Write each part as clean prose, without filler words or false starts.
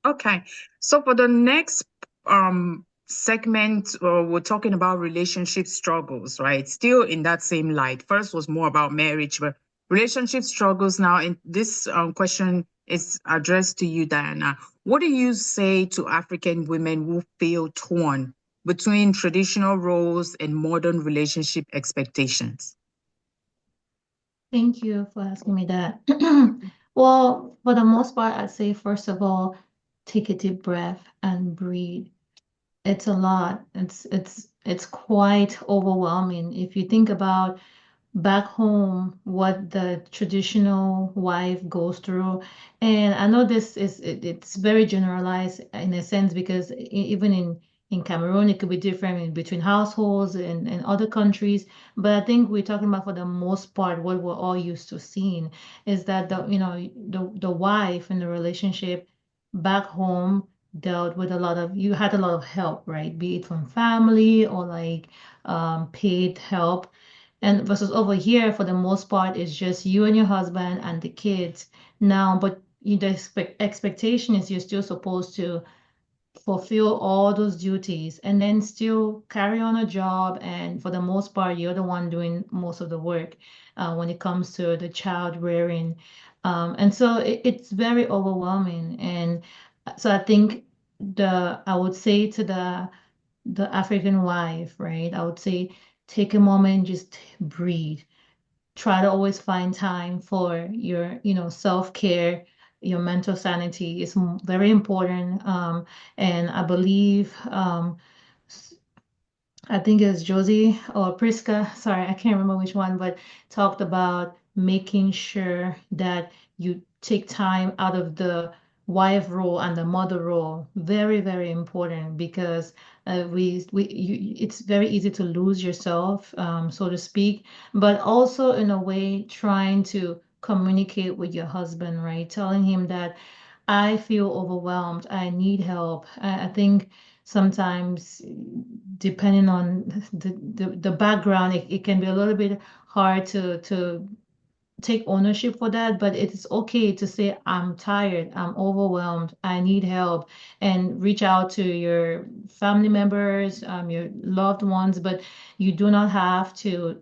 Okay. So for the next segment, we're talking about relationship struggles, right? Still in that same light. First was more about marriage, but relationship struggles now. And this question is addressed to you, Diana. What do you say to African women who feel torn between traditional roles and modern relationship expectations? Thank you for asking me that. Well, for the most part, I'd say, first of all, take a deep breath and breathe. It's a lot. It's quite overwhelming. If you think about back home, what the traditional wife goes through. And I know it's very generalized in a sense because even in Cameroon, it could be different in between households and other countries. But I think we're talking about for the most part, what we're all used to seeing is that the wife in the relationship back home dealt with you had a lot of help, right? Be it from family or like paid help and versus over here, for the most part, it's just you and your husband and the kids now. But the expectation is you're still supposed to fulfill all those duties and then still carry on a job. And for the most part, you're the one doing most of the work when it comes to the child rearing. And so it's very overwhelming. And so I think I would say to the African wife, right? I would say take a moment, just breathe. Try to always find time for your self-care. Your mental sanity is very important. And I believe, I think it's Josie or Priska, sorry, I can't remember which one, but talked about making sure that you take time out of the wife role and the mother role. Very, very important because it's very easy to lose yourself, so to speak, but also in a way trying to communicate with your husband, right? Telling him that I feel overwhelmed, I need help. I think sometimes depending on the background, it can be a little bit hard to take ownership for that, but it's okay to say, I'm tired, I'm overwhelmed, I need help, and reach out to your family members, your loved ones, but you do not have to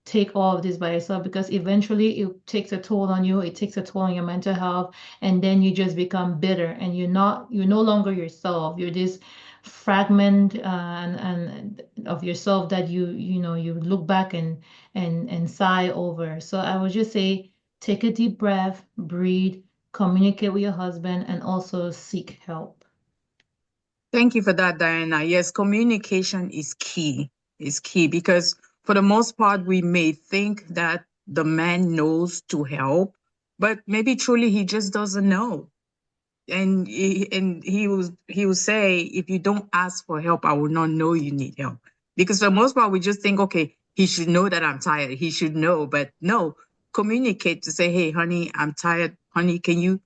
take all of this by yourself because eventually it takes a toll on you, it takes a toll on your mental health, and then you just become bitter and you're no longer yourself. You're this fragment and of yourself that you look back and sigh over. So I would just say take a deep breath, breathe, communicate with your husband, and also seek help. Thank you for that, Diana. Yes, communication is key. Is key because for the most part, we may think that the man knows to help, but maybe truly he just doesn't know. And he will say, if you don't ask for help, I will not know you need help. Because for the most part, we just think, okay, he should know that I'm tired. He should know, but no, communicate to say, hey, honey, I'm tired. Honey, can you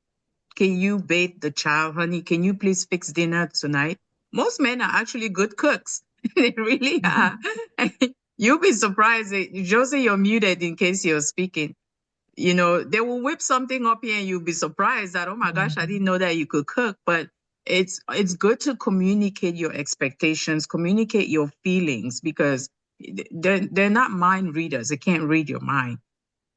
bathe the child? Honey, can you please fix dinner tonight? Most men are actually good cooks. They really are. You'll be surprised. Josie, you're muted in case you're speaking. They will whip something up here and you'll be surprised that, oh my gosh, I didn't know that you could cook. But it's good to communicate your expectations, communicate your feelings because they're not mind readers. They can't read your mind.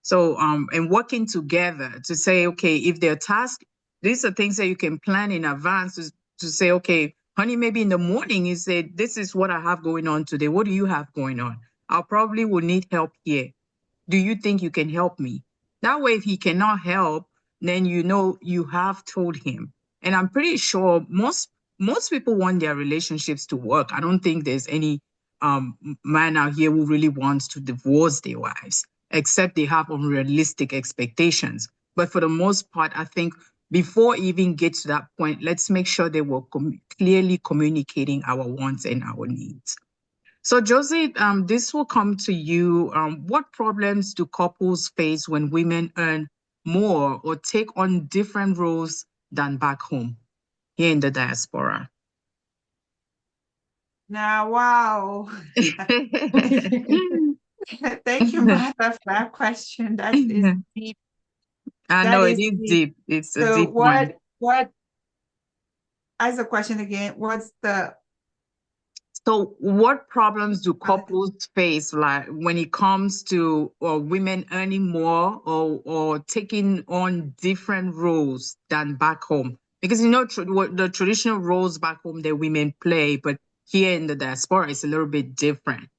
So, and working together to say, okay, if there are tasks, these are things that you can plan in advance to say, okay, honey, maybe in the morning you say, this is what I have going on today. What do you have going on? I probably will need help here. Do you think you can help me? That way, if he cannot help, then you know you have told him. And I'm pretty sure most people want their relationships to work. I don't think there's any man out here who really wants to divorce their wives, except they have unrealistic expectations. But for the most part, I think before even get to that point, let's make sure that we're clearly communicating our wants and our needs. So, Josie, this will come to you. What problems do couples face when women earn more or take on different roles than back home here in the diaspora? Now, wow. Thank you, Martha, for that question. That is deep. I That know it is is deep. deep. It's a So deep one. what ask the question again. What's the So what problems do couples face, like when it comes to women earning more or taking on different roles than back home? Because what the traditional roles back home that women play, but here in the diaspora it's a little bit different.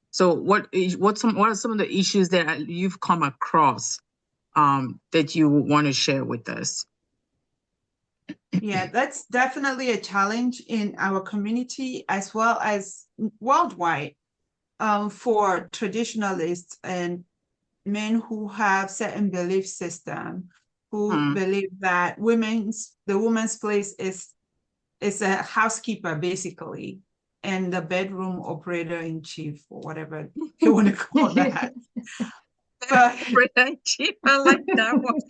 So what are some of the issues that you've come across that you want to share with us? Yeah, that's definitely a challenge in our community as well as worldwide, for traditionalists and men who have certain belief system, who believe that the woman's place is a housekeeper basically, and the bedroom operator in chief, or whatever you want to call that. But I like that one.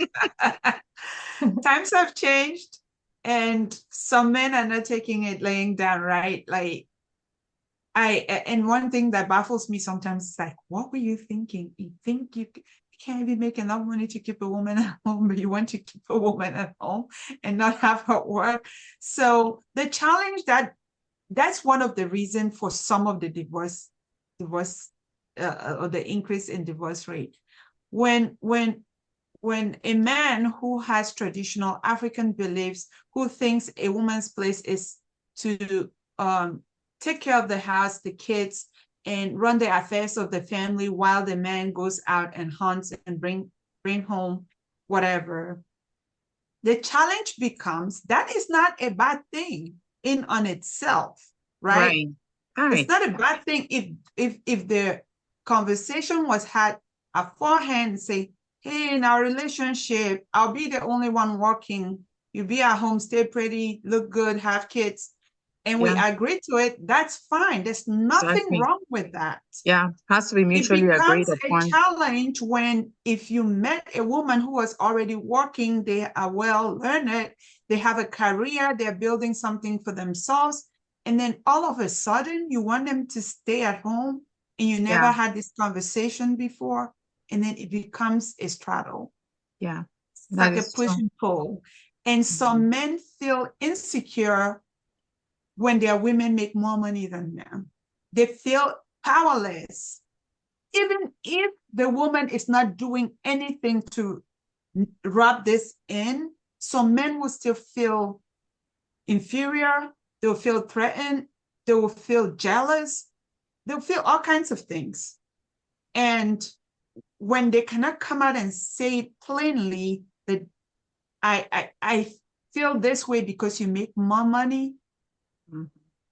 times have changed, and some men are not taking it laying down, right? Like and one thing that baffles me sometimes is like, what were you thinking? You think you can't even make enough money to keep a woman at home, but you want to keep a woman at home and not have her work. So the challenge that's one of the reasons for some of the divorce or the increase in divorce rate. When a man who has traditional African beliefs, who thinks a woman's place is to take care of the house, the kids, and run the affairs of the family while the man goes out and hunts and bring home whatever, the challenge becomes that is not a bad thing in on itself, right? It's not a bad thing if the conversation was had beforehand, say, hey, in our relationship, I'll be the only one working. You be at home, stay pretty, look good, have kids. And we agree to it, that's fine. There's nothing wrong with that. Yeah, has to be mutually agreed upon. It becomes a challenge when if you met a woman who was already working, they are well learned, they have a career, they're building something for themselves, and then all of a sudden you want them to stay at home and you never had this conversation before, and then it becomes a straddle. Yeah. It's like a push and pull. And some men feel insecure when their women make more money than them. They feel powerless. Even if the woman is not doing anything to rub this in, some men will still feel inferior, they'll feel threatened, they will feel jealous, they'll feel all kinds of things. And when they cannot come out and say it plainly that I feel this way because you make more money,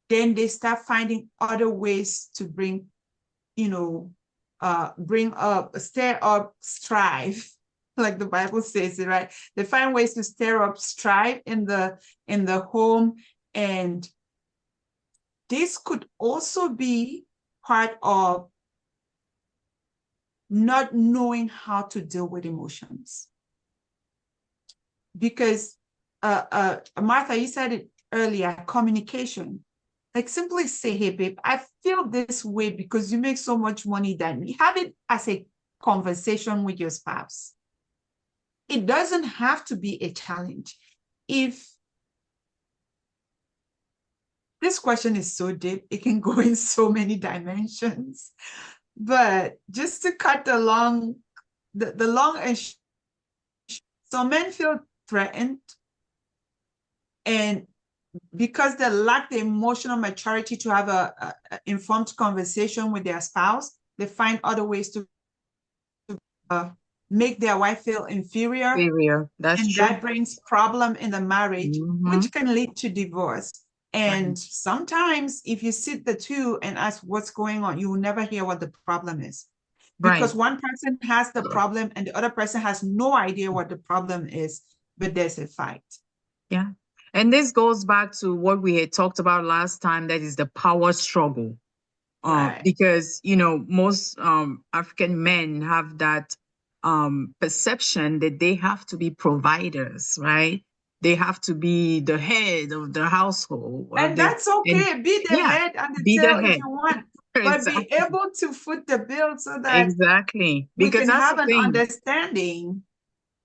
then they start finding other ways to bring up, stir up strife, like the Bible says it, right? They find ways to stir up strife in the home. And this could also be part of not knowing how to deal with emotions. Because Martha, you said it earlier, communication. Like simply say, hey, babe, I feel this way because you make so much money than me. Have it as a conversation with your spouse. It doesn't have to be a challenge. If this question is so deep, it can go in so many dimensions. But just to cut the long and some men feel threatened, and because they lack the emotional maturity to have a informed conversation with their spouse, they find other ways to make their wife feel inferior. That's and true. That brings problem in the marriage, which can lead to divorce. And sometimes if you sit the two and ask what's going on, you will never hear what the problem is. Because one person has the problem and the other person has no idea what the problem is, but there's a fight. Yeah. And this goes back to what we had talked about last time, that is the power struggle. Because, most African men have that perception that they have to be providers, right? They have to be the head of the household. And that's okay. Be the head and the tail if you want. But be able to foot the bill so that because we can have an understanding.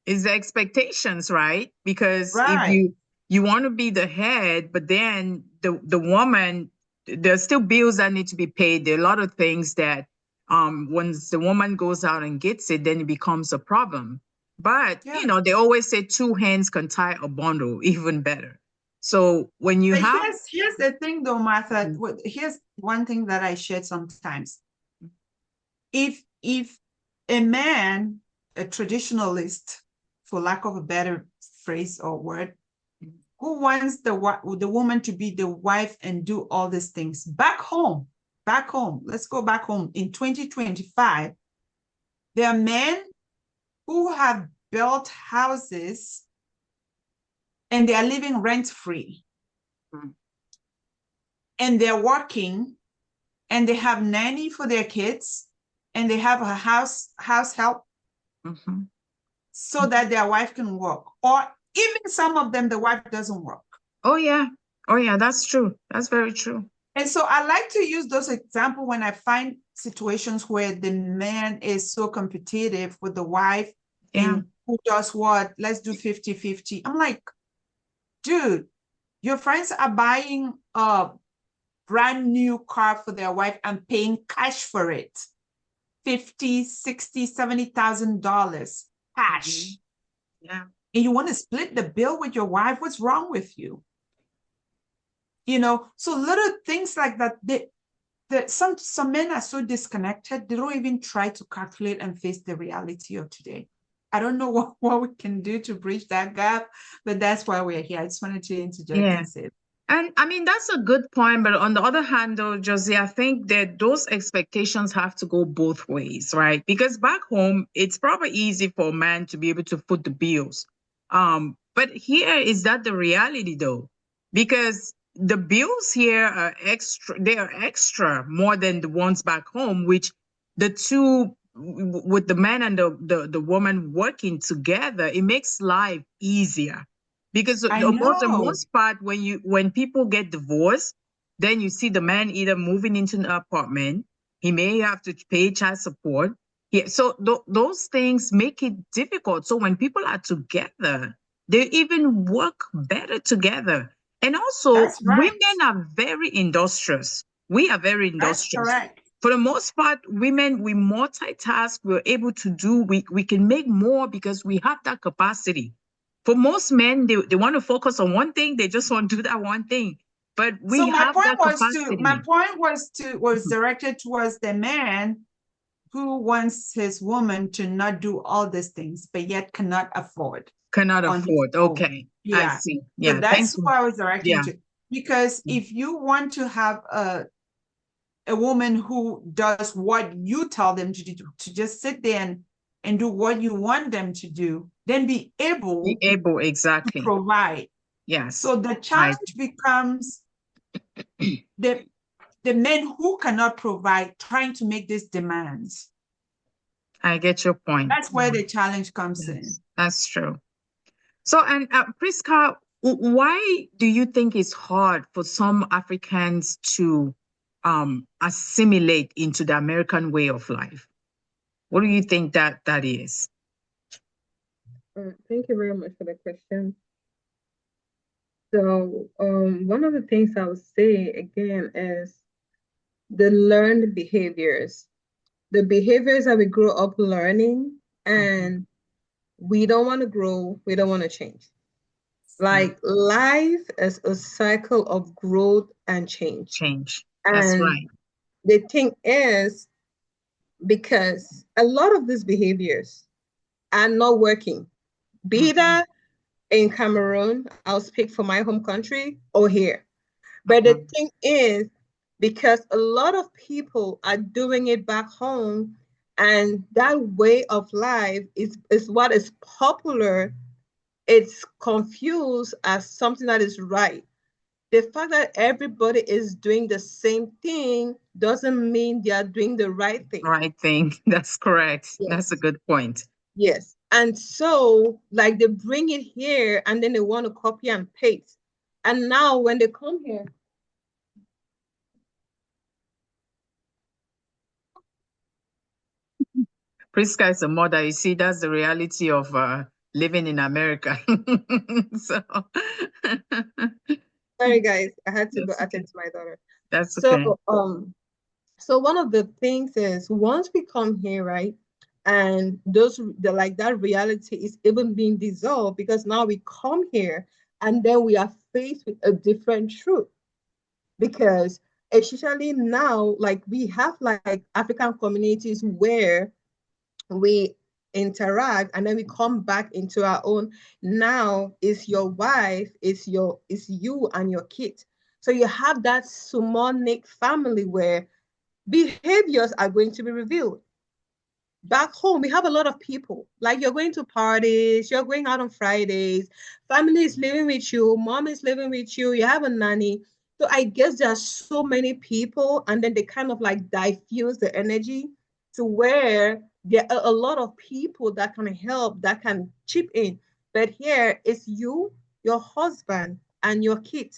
Is the expectations, right? Because if you want to be the head, but then the woman, there's still bills that need to be paid. There are a lot of things that once the woman goes out and gets it, then it becomes a problem. But Yeah. they always say two hands can tie a bundle even better. So when you But have here's the thing though, Martha. Mhm. Here's one thing that I shared sometimes. If a man, a traditionalist, for lack of a better phrase or word, who wants the woman to be the wife and do all these things back home, let's go back home in 2025, there are men who have built houses and they are living rent-free. Mhm. And they're working and they have nanny for their kids and they have a house help Mhm. so that their wife can work. Or even some of them, the wife doesn't work. Oh yeah. Oh yeah, that's true. That's very true. And so I like to use those examples when I find situations where the man is so competitive with the wife Yeah. and who does what, let's do 50-50. I'm like, dude, your friends are buying a brand new car for their wife and paying cash for it. $50,000, $60,000, $70,000 cash. Yeah. And you want to split the bill with your wife? What's wrong with you? So little things like that. Some men are so disconnected, they don't even try to calculate and face the reality of today. I don't know what we can do to bridge that gap, but that's why we're here. I just wanted to interject Yeah. and say. And I mean, that's a good point. But on the other hand, though, Josie, I think that those expectations have to go both ways, right? Because back home, it's probably easy for a man to be able to foot the bills. But here, is that the reality, though? Because the bills here are extra, they are extra more than the ones back home, which the two, with the man and the woman working together, it makes life easier. Because I the know. most part, when people get divorced, then you see the man either moving into an apartment, he may have to pay child support. Yeah, so those things make it difficult. So when people are together, they even work better together. And also, That's right. women are very industrious. We are very That's industrious. correct. For the most part, women, we multitask. We're able to do. We can make more because we have that capacity. For most men, they want to focus on one thing. They just want to do that one thing. But we So my have point that capacity. was directed towards the man who wants his woman to not do all these things, but yet cannot afford Cannot on his afford. own. Okay. I Yeah. see. So Yeah. Thank that's you. why I was directing Yeah. to. Because if you want to have a woman who does what you tell them to do, to just sit there and do what you want them to do, then be able Be able, to exactly. provide. Yes. So the challenge becomes the men who cannot provide trying to make these demands. I get your point. That's where the challenge comes in. That's true. So, and Priska, why do you think it's hard for some Africans to assimilate into the American way of life? What do you think that is? Thank you very much for the question. So, one of the things I would say again is the learned behaviors, the behaviors that we grow up learning, and we don't want to grow, we don't want to change. Like life is a cycle of growth and change. Change. And That's right. the thing is, because a lot of these behaviors are not working, be that in Cameroon, I'll speak for my home country, or here. But the thing is, because a lot of people are doing it back home, and that way of life is what is popular, it's confused as something that is right. The fact that everybody is doing the same thing doesn't mean they are doing the right thing. Right thing. That's correct. Yes. That's a good point. Yes. And so, like, they bring it here and then they want to copy and paste. And now, when they come here, Priska is a mother. You see, that's the reality of living in America. So Sorry, guys, I had to go that's attend okay. to my daughter. That's okay. So one of the things is once we come here, right, and like that reality is even being dissolved because now we come here and then we are faced with a different truth because especially now, like we have like African communities where we interact and then we come back into our own. Now it's your wife, it's you and your kid. So you have that small knit family where behaviors are going to be revealed. Back home, we have a lot of people. Like you're going to parties, you're going out on Fridays, family is living with you, mom is living with you, you have a nanny. So I guess there's so many people, and then they kind of like diffuse the energy to where there are a lot of people that can help, that can chip in. But here it's you, your husband, and your kid.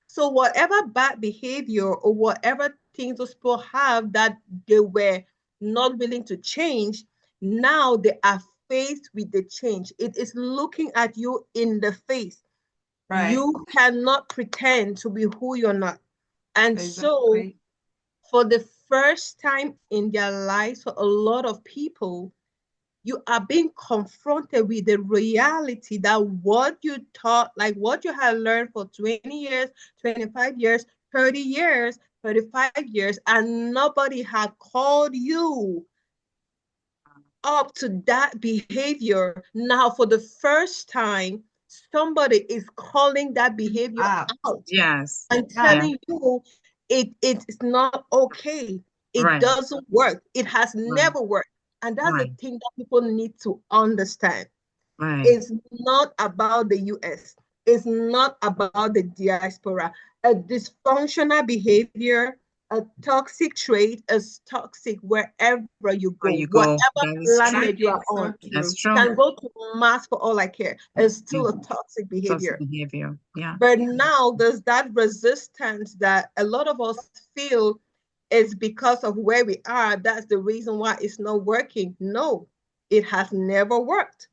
So whatever bad behavior or whatever things those people have that they were not willing to change, now they are faced with the change. It is looking at you in the face. Right. You cannot pretend to be who you're not. And so Exactly. for the first time in their lives, for a lot of people, you are being confronted with the reality that what you taught, like what you have learned for 20 years, 25 years, 30 years, 35 years, and nobody had called you up to that behavior. Now, for the first time, somebody is calling that behavior Ah, out Yes. and yeah. Yeah. telling you it's not okay. It Right. doesn't work. It has Right. never worked. And that's the Right. thing that people need to understand. Right. It's not about the US. It's not about the diaspora. A dysfunctional behavior, a toxic trait is toxic wherever you Where go. you Whatever go. That is true. planet you That are is on, so That's true. true. can go to Mars for all I care. It's Yeah. still a toxic Toxic behavior. behavior. Yeah. But now there's that resistance that a lot of us feel is because of where we are. That's the reason why it's not working. No, it has never worked.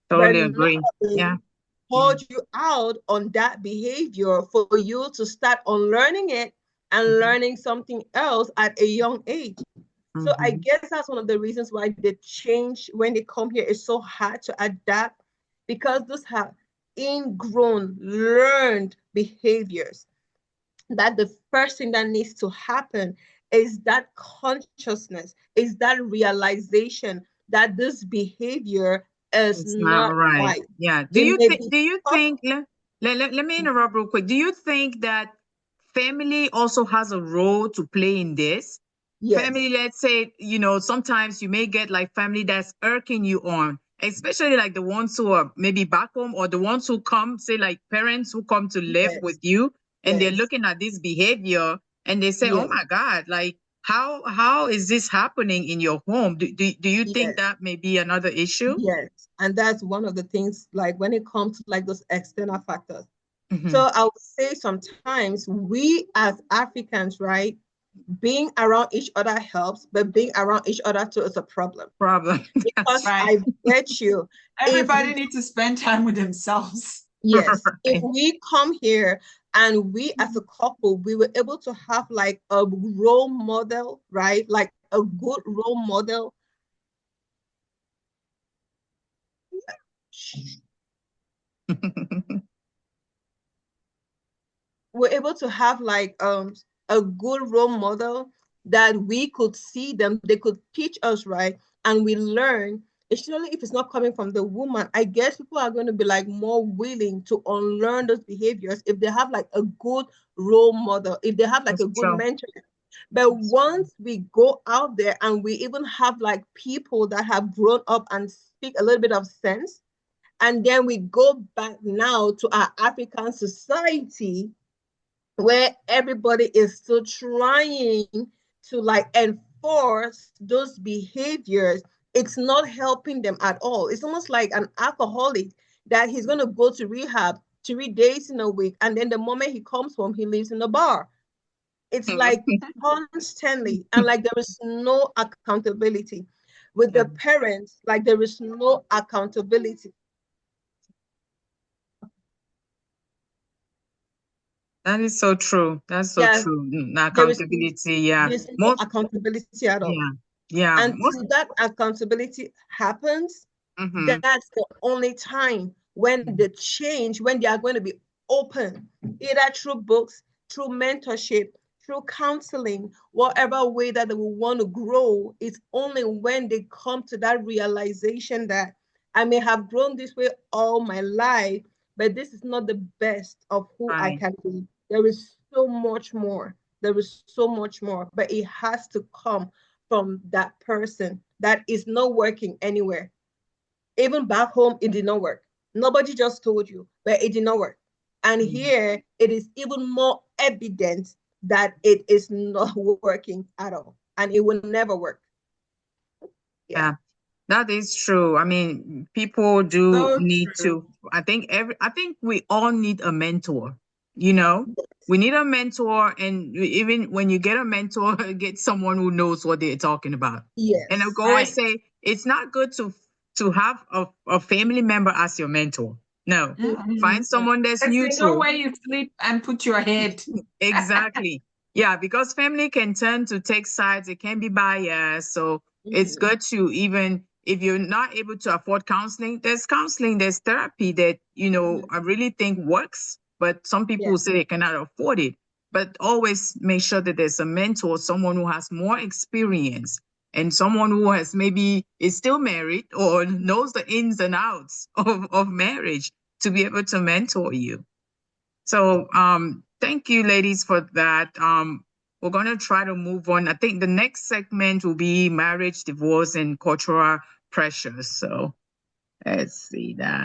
But Totally agree. Yeah. nobody Yeah. called you out on that behavior for you to start unlearning it and learning something else at a young age. So I guess that's one of the reasons why the change when they come here is so hard to adapt because those have ingrown, learned behaviors. That the first thing that needs to happen is that consciousness, is that realization that this behavior is It's not not right. right. Yeah. It may be Do you tough. think let me interrupt real quick. Do you think that family also has a role to play in this? Yes, Family, let's say, sometimes you may get like family that's irking you on, especially like the ones who are maybe back home or the ones who come, say like parents who come to live with yes, you and they're yes, looking at this behavior and they say, oh yes, my God, like how is this happening in your home? Do you think yes. that may be another issue? Yes, and that's one of the things, like when it comes to like those external factors. Mm-hmm. So I would say sometimes we as Africans, right, being around each other helps, but being around each other too is a problem. Problem. Because That's Right. I bet you, if Everybody we, needs to spend time with themselves. yes, if right. we come here and we as a couple, we were able to have like a role model, right? Like a good role model. We're able to have like a good role model that we could see them, they could teach us, right? And we learn, especially if it's not coming from the woman. I guess people are going to be like more willing to unlearn those behaviors if they have like a good role model, if they have like That's a good true. mentor. But once we go out there and we even have like people that have grown up and speak a little bit of sense, and then we go back now to our African society where everybody is still trying to like enforce those behaviors, it's not helping them at all. It's almost like an alcoholic that he's going to go to rehab 3 days in a week, and then the moment he comes home, he lives in a bar. It's like constantly, and like there is no accountability with Yeah. the parents, like there is no accountability. That is so true. That's so Yeah, true. there is Accountability, yeah. there's no accountability at all. Yeah, yeah. And till that accountability happens, Mm-hmm. that's the only time when the change, when they are going to be open, either through books, through mentorship, through counseling, whatever way that they will want to grow, it's only when they come to that realization that I may have grown this way all my life, but this is not the best of who I Right. can be. There is so much more. There is so much more, but it has to come from that person that is not working anywhere. Even back home, it did not work. Nobody just told you, but it did not work. And here, it is even more evident that it is not working at all. And it will never work. Yeah, that is true. I mean, people do So need true. to, I think we all need a mentor, you know? We need a mentor, and even when you get a mentor, get someone who knows what they're talking about. And I Yes. always Right. say it's not good to have a family member as your mentor. No. Find someone that's Let's say know neutral. where you sleep and put your head. Exactly. Yeah, because family can turn to take sides, it can be biased. So it's Mhm. good to, even if you're not able to afford counseling, there's therapy that, I really think works, but some people Yeah. say they cannot afford it. But always make sure that there's a mentor, someone who has more experience, and someone who has maybe is still married or knows the ins and outs of marriage to be able to mentor you. So thank you, ladies, for that. We're gonna try to move on. I think the next segment will be marriage, divorce, and cultural pressures. So let's see that.